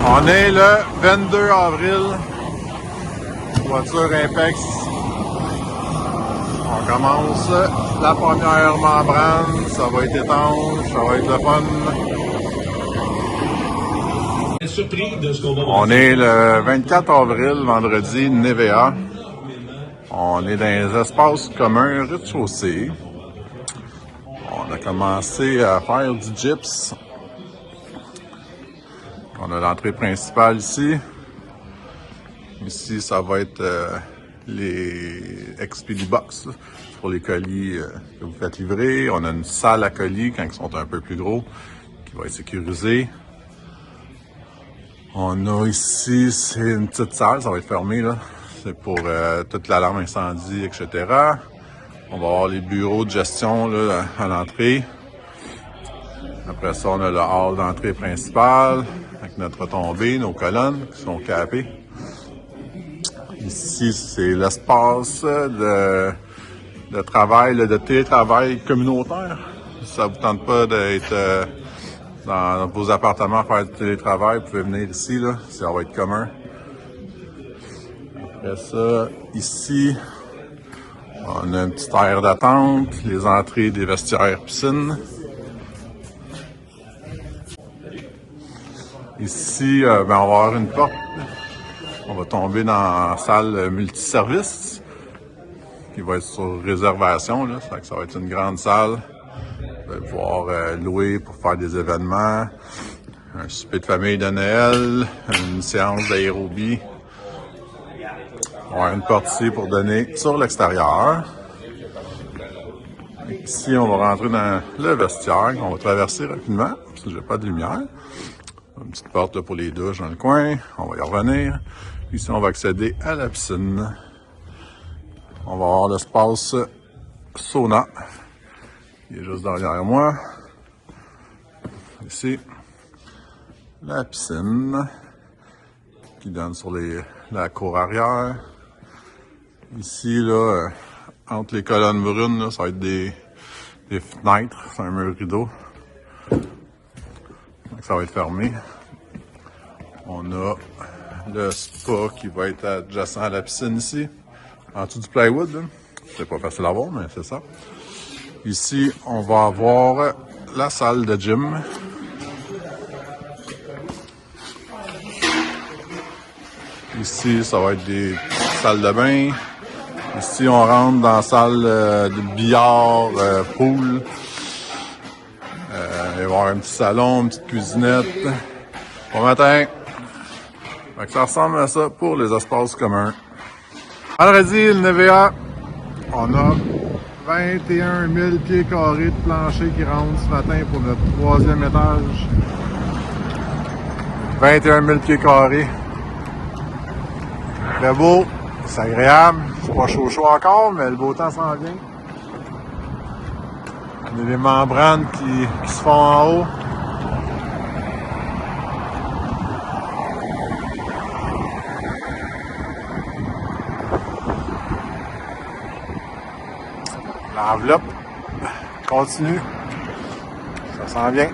On est le 22 avril, voiture Impex. On commence la première membrane, ça va être étanche, ça va être le fun. On est le 24 avril, vendredi, Nevea. On est dans les espaces communs rez-de-chaussée. On a commencé à faire du gyps. On a l'entrée principale ici. Ici, ça va être les Expedie Box pour les colis que vous faites livrer. On a une salle à colis quand ils sont un peu plus gros qui va être sécurisée. On a ici, c'est une petite salle, ça va être fermé là. C'est pour toute l'alarme incendie, etc. On va avoir les bureaux de gestion là, à l'entrée. Après ça, on a le hall d'entrée principal avec notre retombée, nos colonnes qui sont capées. Ici, c'est l'espace de travail, de télétravail communautaire. Si ça vous tente pas d'être dans vos appartements à faire du télétravail, vous pouvez venir ici, là, ça va être commun. Après ça, ici, on a une petite aire d'attente, les entrées des vestiaires piscine. Ici, on va avoir une porte. On va tomber dans la salle multiservice qui va être sur réservation. Là. Ça va être une grande salle. Vous allez pouvoir louer pour faire des événements, un souper de famille de Noël, une séance d'aérobie. On va avoir une porte ici pour donner sur l'extérieur. Ici, on va rentrer dans le vestiaire qu'on va traverser rapidement parce que j'ai pas de lumière. Une petite porte là, pour les douches dans le coin. On va y revenir. Ici, on va accéder à la piscine. On va avoir l'espace sauna. Il est juste derrière moi. Ici, la piscine qui donne sur la cour arrière. Ici, là, entre les colonnes brunes, là, ça va être des fenêtres. C'est un mur rideau. Donc, ça va être fermé. On a le spa qui va être adjacent à la piscine ici, en dessous du plywood. Là. C'est pas facile à voir, mais c'est ça. Ici, on va avoir la salle de gym. Ici, ça va être des salles de bain. Ici, on rentre dans la salle de billard, pool. Il va y avoir un petit salon, une petite cuisinette. Bon matin! Fait que ça ressemble à ça pour les espaces communs. Vendredi, le Nevea, on a 21 000 pieds carrés de plancher qui rentrent ce matin pour notre 3e étage. 21 000 pieds carrés. Très beau, c'est agréable. C'est pas chaud encore, mais le beau temps s'en vient. On a des membranes qui se font en haut. L'enveloppe continue. Ça sent bien.